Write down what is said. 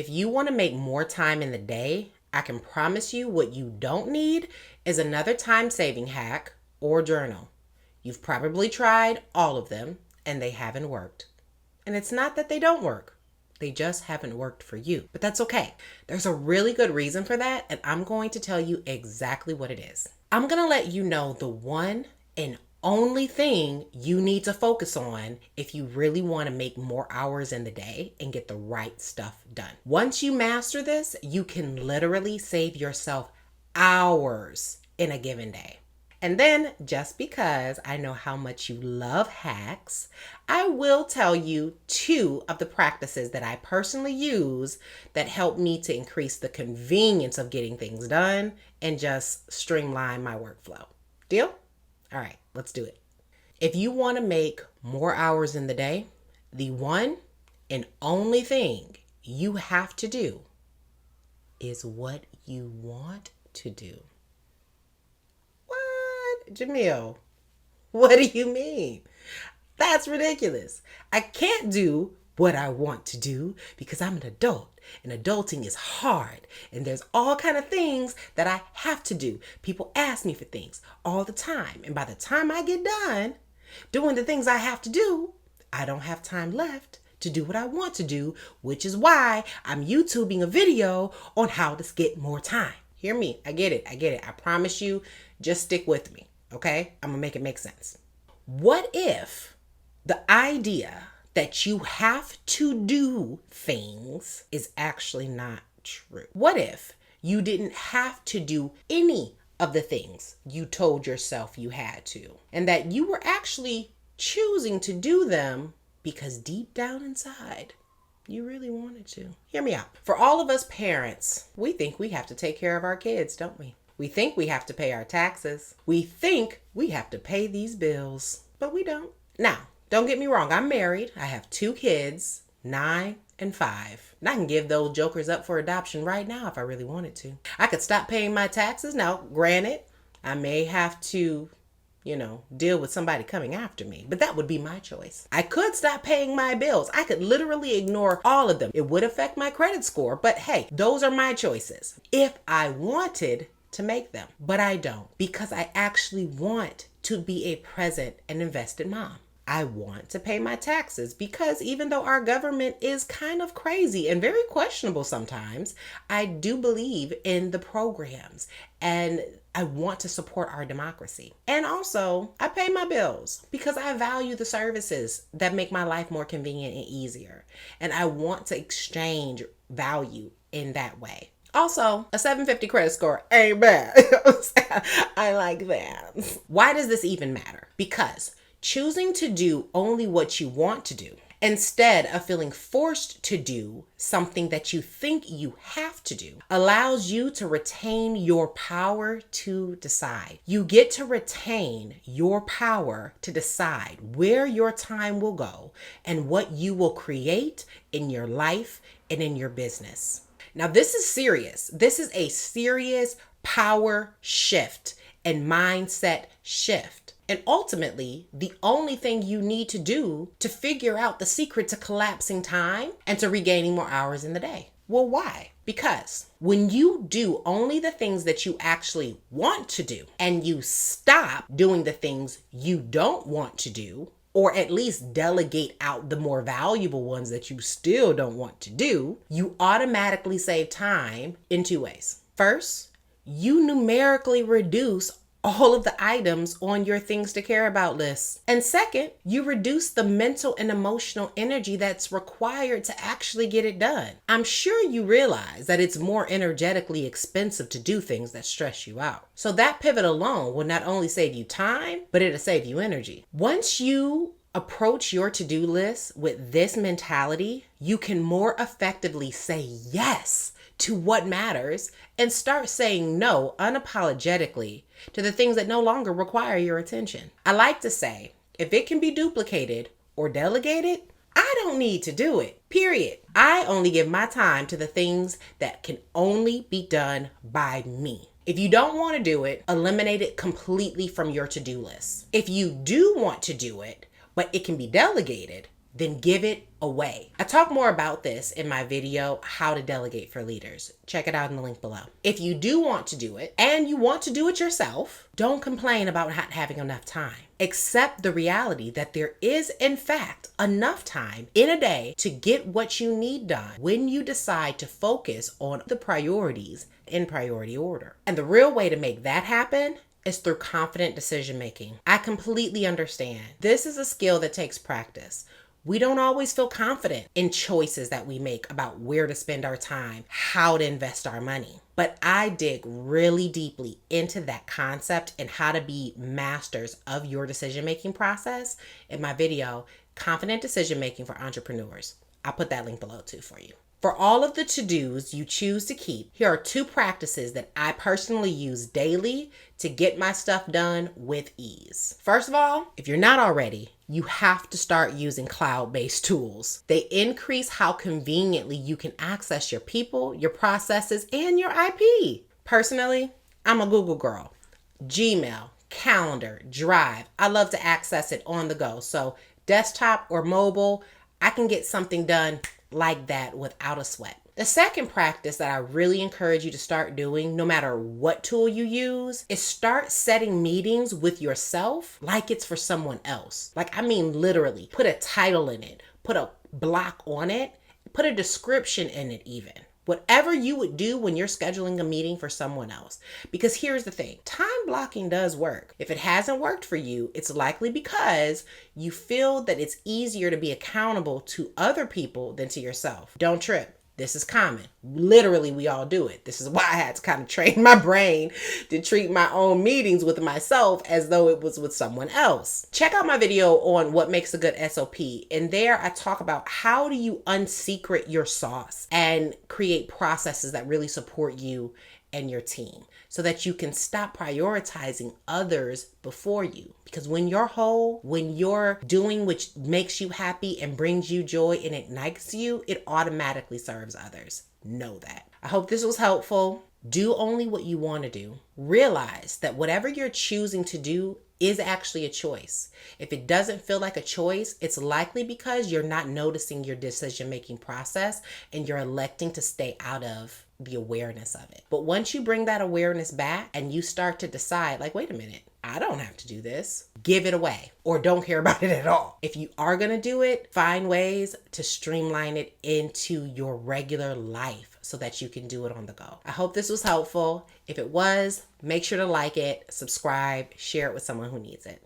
If you want to make more time in the day, I can promise you what you don't need is another time-saving hack or journal. You've probably tried all of them and they haven't worked. And it's not that they don't work. They just haven't worked for you. But that's okay. There's a really good reason for that, and I'm going to tell you exactly what it is. I'm going to let you know the one and only thing you need to focus on if you really want to make more hours in the day and get the right stuff done. Once you master this, you can literally save yourself hours in a given day. And then, just because I know how much you love hacks, I will tell you 2 of the practices that I personally use that help me to increase the convenience of getting things done and just streamline my workflow. Deal? All right, let's do it. If you want to make more hours in the day, the one and only thing you have to do is what you want to do. Jamil, what do you mean? That's ridiculous. I can't do what I want to do because I'm an adult and adulting is hard and there's all kind of things that I have to do. People ask me for things all the time, and by the time I get done doing the things I have to do, I don't have time left to do what I want to do, which is why I'm YouTubing a video on how to get more time. Hear me. I get it. I promise you, just stick with me. Okay, I'm gonna make it make sense. What if the idea that you have to do things is actually not true? What if you didn't have to do any of the things you told yourself you had to, and that you were actually choosing to do them because deep down inside, you really wanted to? Hear me out. For all of us parents, we think we have to take care of our kids, don't we? We think we have to pay our taxes. We think we have to pay these bills, but we don't. Now, don't get me wrong. I'm married. I have 2 kids, 9 and 5. And I can give those jokers up for adoption right now if I really wanted to. I could stop paying my taxes. Now, granted, I may have to, deal with somebody coming after me, but that would be my choice. I could stop paying my bills. I could literally ignore all of them. It would affect my credit score, but hey, those are my choices if I wanted to make them. But I don't, because I actually want to be a present and invested mom. I want to pay my taxes because even though our government is kind of crazy and very questionable sometimes, I do believe in the programs and I want to support our democracy. And also, I pay my bills because I value the services that make my life more convenient and easier. And I want to exchange value in that way. Also, a 750 credit score ain't bad. I like that. Why does this even matter? Because choosing to do only what you want to do instead of feeling forced to do something that you think you have to do allows you to retain your power to decide. You get to retain your power to decide where your time will go and what you will create in your life and in your business. Now, this is serious. This is a serious power shift and mindset shift. And ultimately, the only thing you need to do to figure out the secret to collapsing time and to regaining more hours in the day. Well, why? Because when you do only the things that you actually want to do and you stop doing the things you don't want to do, or at least delegate out the more valuable ones that you still don't want to do, you automatically save time in 2 ways. First, you numerically reduce all of the items on your things to care about list. And second, you reduce the mental and emotional energy that's required to actually get it done. I'm sure you realize that it's more energetically expensive to do things that stress you out. So that pivot alone will not only save you time, but it'll save you energy. Once you approach your to-do list with this mentality, you can more effectively say yes to what matters and start saying no unapologetically to the things that no longer require your attention. I like to say, if it can be duplicated or delegated, I don't need to do it, period. I only give my time to the things that can only be done by me. If you don't want to do it, eliminate it completely from your to-do list. If you do want to do it, but it can be delegated, then give it away. I talk more about this in my video, How to Delegate for Leaders. Check it out in the link below. If you do want to do it and you want to do it yourself, don't complain about not having enough time. Accept the reality that there is, in fact, enough time in a day to get what you need done when you decide to focus on the priorities in priority order. And the real way to make that happen is through confident decision making. I completely understand. This is a skill that takes practice. We don't always feel confident in choices that we make about where to spend our time, how to invest our money. But I dig really deeply into that concept and how to be masters of your decision-making process in my video, Confident Decision Making for Entrepreneurs. I'll put that link below too for you. For all of the to-dos you choose to keep, here are 2 practices that I personally use daily to get my stuff done with ease. First of all, if you're not already, you have to start using cloud-based tools. They increase how conveniently you can access your people, your processes, and your IP. Personally, I'm a Google girl. Gmail, Calendar, Drive. I love to access it on the go. So desktop or mobile, I can get something done like that without a sweat. The second practice that I really encourage you to start doing, no matter what tool you use, is start setting meetings with yourself like it's for someone else. Like, I mean, literally, put a title in it, put a block on it, put a description in it even. Whatever you would do when you're scheduling a meeting for someone else. Because here's the thing, time blocking does work. If it hasn't worked for you, it's likely because you feel that it's easier to be accountable to other people than to yourself. Don't trip. This is common. Literally, we all do it. This is why I had to kind of train my brain to treat my own meetings with myself as though it was with someone else. Check out my video on what makes a good SOP. And there I talk about how do you unsecret your sauce and create processes that really support you and your team so that you can stop prioritizing others before you. Because when you're whole, when you're doing what makes you happy and brings you joy and ignites you, it automatically serves others. Know that. I hope this was helpful. Do only what you want to do. Realize that whatever you're choosing to do is actually a choice. If it doesn't feel like a choice, it's likely because you're not noticing your decision-making process and you're electing to stay out of the awareness of it. But once you bring that awareness back and you start to decide, like, wait a minute, I don't have to do this, give it away or don't care about it at all. If you are going to do it, find ways to streamline it into your regular life so that you can do it on the go. I hope this was helpful. If it was, make sure to like it, subscribe, share it with someone who needs it.